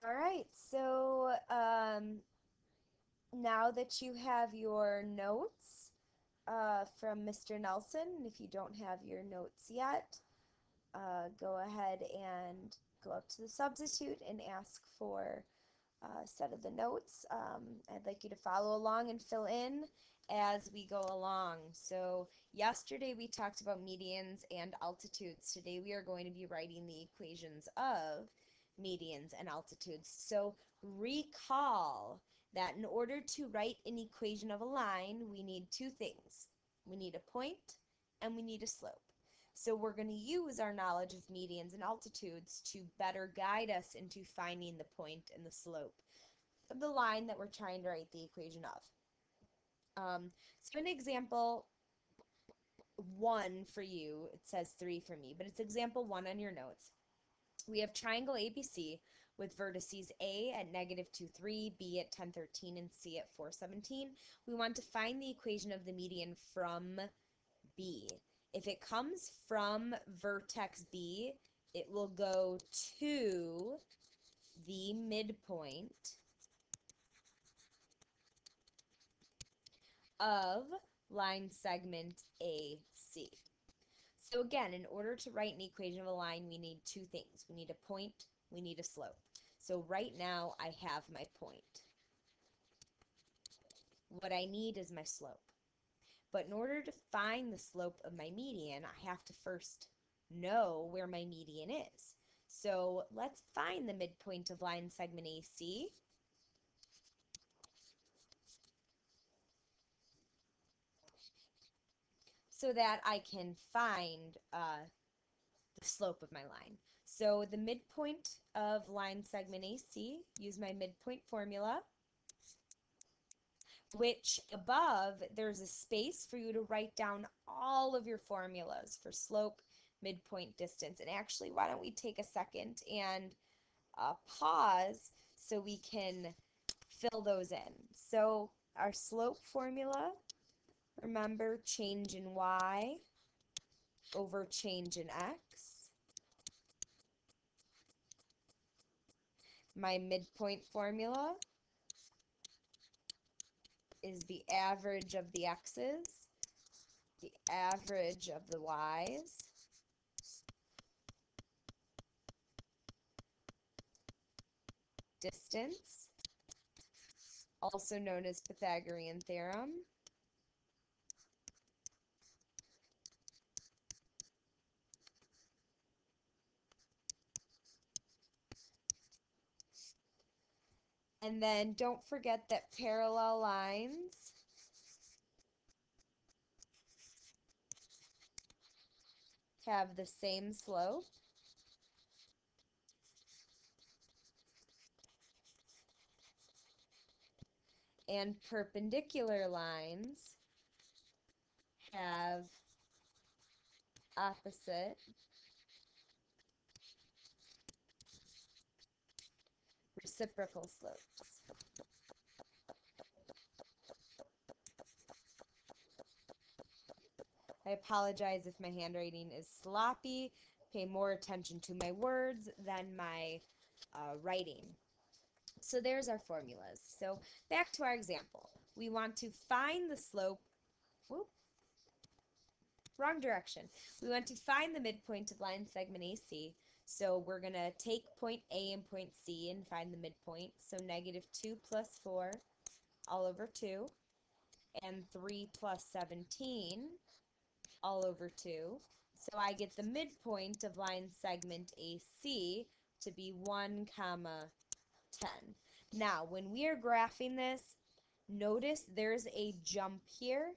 All right, so now that you have your notes from Mr. Nelson, if you don't have your notes yet, go ahead and go up to the substitute and ask for a set of the notes. I'd like you to follow along and fill in as we go along. So yesterday we talked about medians and altitudes. Today we are going to be writing the equations of medians and altitudes. So recall that in order to write an equation of a line, we need two things. We need a point and we need a slope. So we're going to use our knowledge of medians and altitudes to better guide us into finding the point and the slope of the line that we're trying to write the equation of. So in example 1 for you, it says 3 for me, but it's example 1 on your notes. We have triangle ABC with vertices A at -2, 3, B at 10, 13, and C at 4, 17. We want to find the equation of the median from B. If it comes from vertex B, it will go to the midpoint of line segment AC. So again, in order to write an equation of a line, we need two things. We need a point, we need a slope. So right now, I have my point. What I need is my slope. But in order to find the slope of my median, I have to first know where my median is. So let's find the midpoint of line segment AC. So that I can find the slope of my line. So the midpoint of line segment AC, use my midpoint formula, which above there's a space for you to write down all of your formulas for slope, midpoint, distance. And actually, why don't we take a second and pause so we can fill those in. So our slope formula, remember, change in y over change in x. My midpoint formula is the average of the x's, the average of the y's, distance, also known as Pythagorean theorem, and then don't forget that parallel lines have the same slope, and perpendicular lines have opposite reciprocal slopes. I apologize if my handwriting is sloppy. Pay more attention to my words than my writing. So there's our formulas. So back to our example. We want to find the slope. Whoop, wrong direction. We want to find the midpoint of line segment AC. So we're going to take point A and point C and find the midpoint. So -2 plus 4 all over 2 and 3 plus 17 all over 2. So I get the midpoint of line segment AC to be 1, 10. Now, when we are graphing this, notice there's a jump here.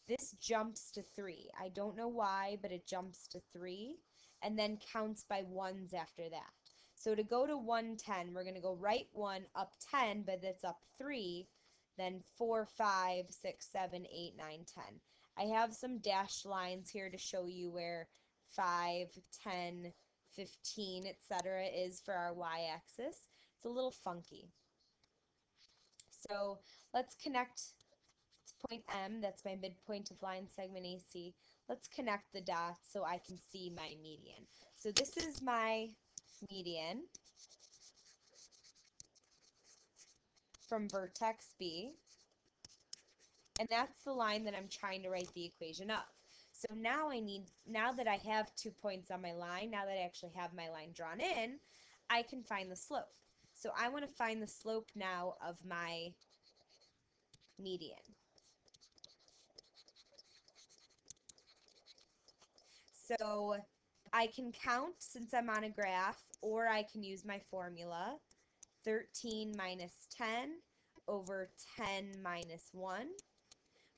This jumps to 3. I don't know why, but it jumps to 3 and then counts by ones after that. So to go to 110, we're going to go right 1, up 10, but that's up 3, then 4, 5, 6, 7, 8, 9, 10. I have some dashed lines here to show you where 5, 10, 15, etc. is for our y-axis. It's a little funky. So let's connect point M, that's my midpoint of line segment AC. Let's connect the dots so I can see my median. So this is my median. from vertex B, and that's the line that I'm trying to write the equation of. So now now that I have 2 points on my line, now that I actually have my line drawn in, I can find the slope. So I want to find the slope now of my median. So I can count since I'm on a graph, or I can use my formula, 13 minus 10 over 10 minus 1,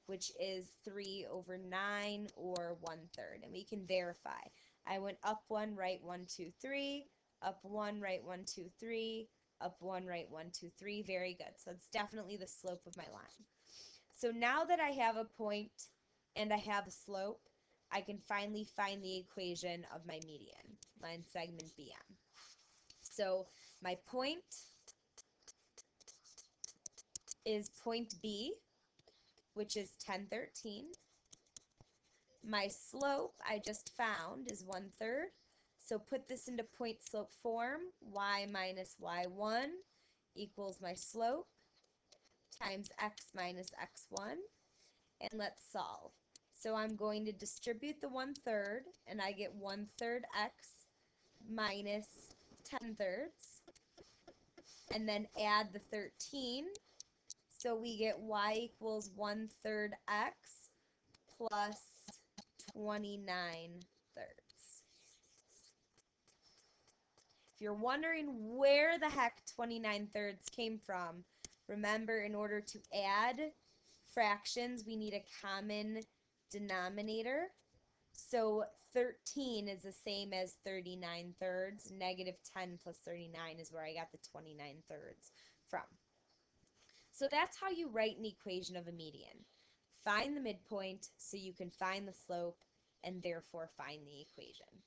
which is 3 over 9, or 1/3. And we can verify. I went up 1, right 1, 2, 3, up 1, right 1, 2, 3, up 1, right 1, 2, 3. Very good. So it's definitely the slope of my line. So now that I have a point and I have a slope, I can finally find the equation of my median, line segment BM. So my point is point B, which is 10, 13. My slope I just found is 1/3. So put this into point slope form. Y minus y1 equals my slope times x minus x1. And let's solve. So I'm going to distribute the 1/3, and I get 1/3 x minus 10/3, and then add the 13. So we get y equals 1/3 x plus 29/3. If you're wondering where the heck 29/3 came from, remember, in order to add fractions, we need a common denominator. So 13 is the same as 39/3. Negative 10 plus 39 is where I got the 29/3 from. So that's how you write an equation of a median. Find the midpoint so you can find the slope and therefore find the equation.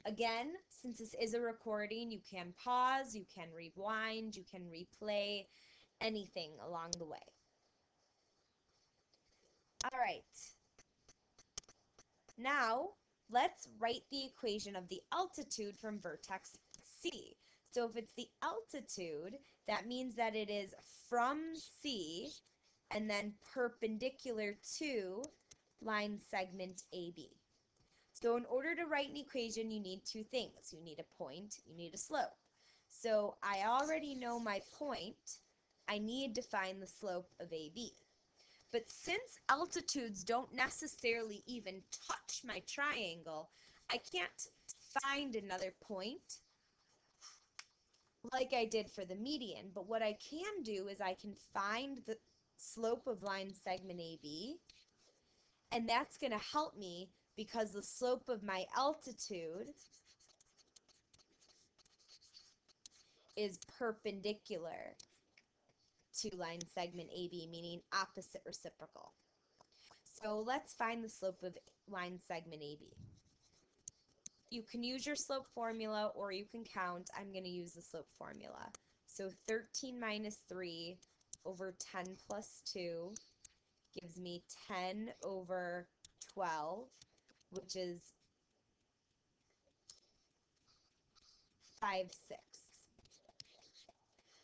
Again, since this is a recording, you can pause, you can rewind, you can replay, anything along the way. All right. Now, let's write the equation of the altitude from vertex C. So if it's the altitude, that means that it is from C and then perpendicular to line segment AB. So in order to write an equation, you need two things. You need a point, you need a slope. So I already know my point. I need to find the slope of AB. But since altitudes don't necessarily even touch my triangle, I can't find another point like I did for the median. But what I can do is I can find the slope of line segment AB, and that's going to help me because the slope of my altitude is perpendicular to line segment AB, meaning opposite reciprocal. So let's find the slope of line segment AB. You can use your slope formula or you can count. I'm going to use the slope formula. So 13 minus 3 over 10 plus 2 gives me 10 over 12, which is 5/6.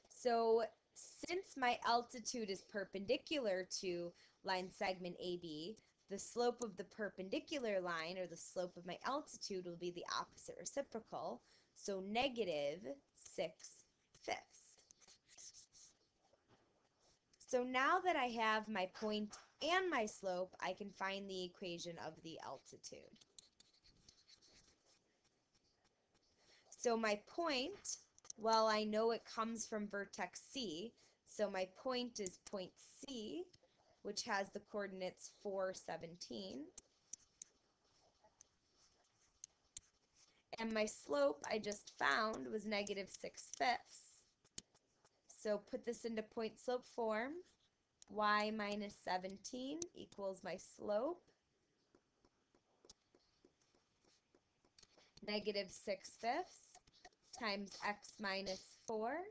So since my altitude is perpendicular to line segment AB, the slope of the perpendicular line, or the slope of my altitude, will be the opposite reciprocal, so negative 6/5. So now that I have my point and my slope, I can find the equation of the altitude. So my point, well, I know it comes from vertex C, so my point is point C, which has the coordinates 4, 17. And my slope I just found was negative 6/5. So put this into point slope form. Y minus 17 equals my slope, negative 6/5 times x minus 4.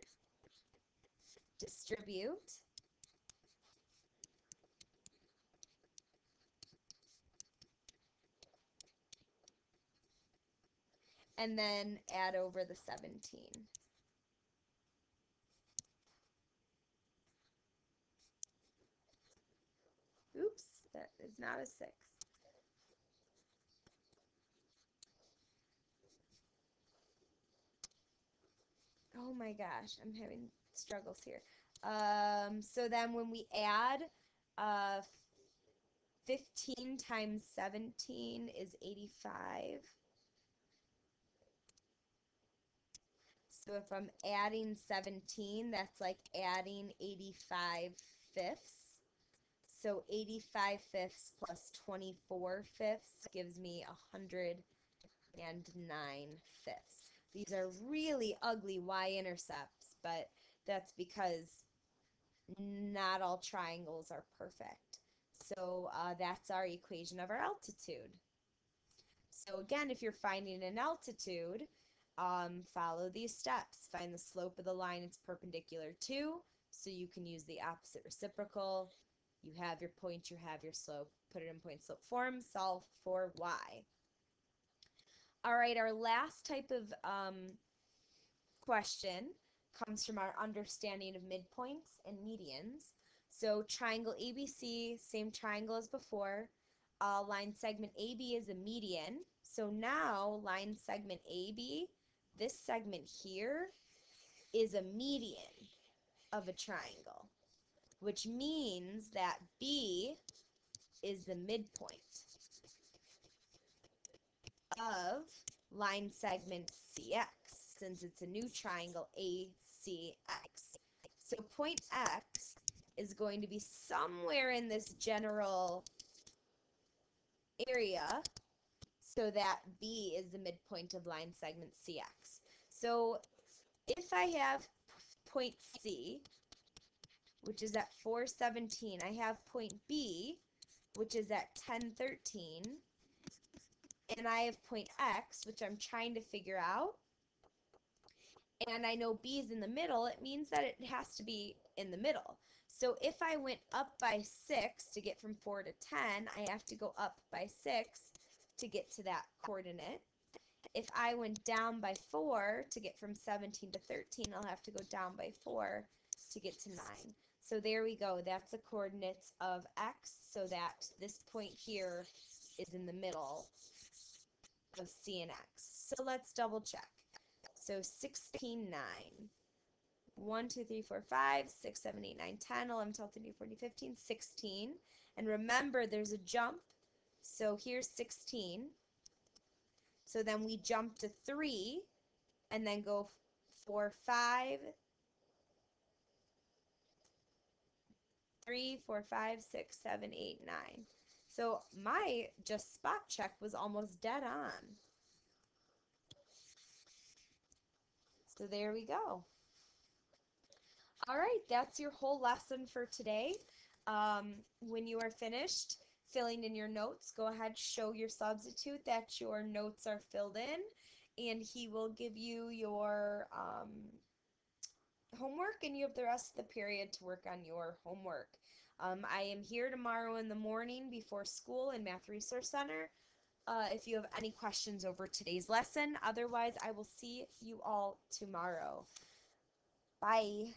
Distribute. And then add over the 17. is not a 6. Oh my gosh, I'm having struggles here. So then when we add 15 times 17 is 85. So if I'm adding 17, that's like adding 85 fifths. So 85 fifths plus 24 fifths gives me 109 fifths. These are really ugly y-intercepts, but that's because not all triangles are perfect. So that's our equation of our altitude. So again, if you're finding an altitude, follow these steps. Find the slope of the line it's perpendicular to, so you can use the opposite reciprocal. You have your point, you have your slope. Put it in point-slope form, solve for y. All right, our last type of question comes from our understanding of midpoints and medians. So triangle ABC, same triangle as before. Line segment AB is a median. So now line segment AB, this segment here, is a median of a triangle, which means that B is the midpoint of line segment CX, since it's a new triangle ACX. So point X is going to be somewhere in this general area, so that B is the midpoint of line segment CX. So if I have point C, which is at 417, I have point B, which is at 1013, and I have point X, which I'm trying to figure out, and I know B is in the middle, it means that it has to be in the middle. So if I went up by 6 to get from 4 to 10, I have to go up by 6 to get to that coordinate. If I went down by 4 to get from 17 to 13, I'll have to go down by 4 to get to 9. So there we go. That's the coordinates of X, so that this point here is in the middle of C and X. So let's double check. So 16, 9. 1, 2, 3, 4, 5, 6, 7, 8, 9, 10, 11, 12, 13, 14, 15, 16. And remember, there's a jump. So here's 16. So then we jump to 3 and then go 4, 5, 3, 4, 5, 6, 7, 8, 9. So my just spot check was almost dead on. So there we go. All right, that's your whole lesson for today. When you are finished filling in your notes, go ahead, show your substitute that your notes are filled in, and he will give you your homework, and you have the rest of the period to work on your homework. I am here tomorrow in the morning before school in Math Resource Center if you have any questions over today's lesson. Otherwise, I will see you all tomorrow. Bye.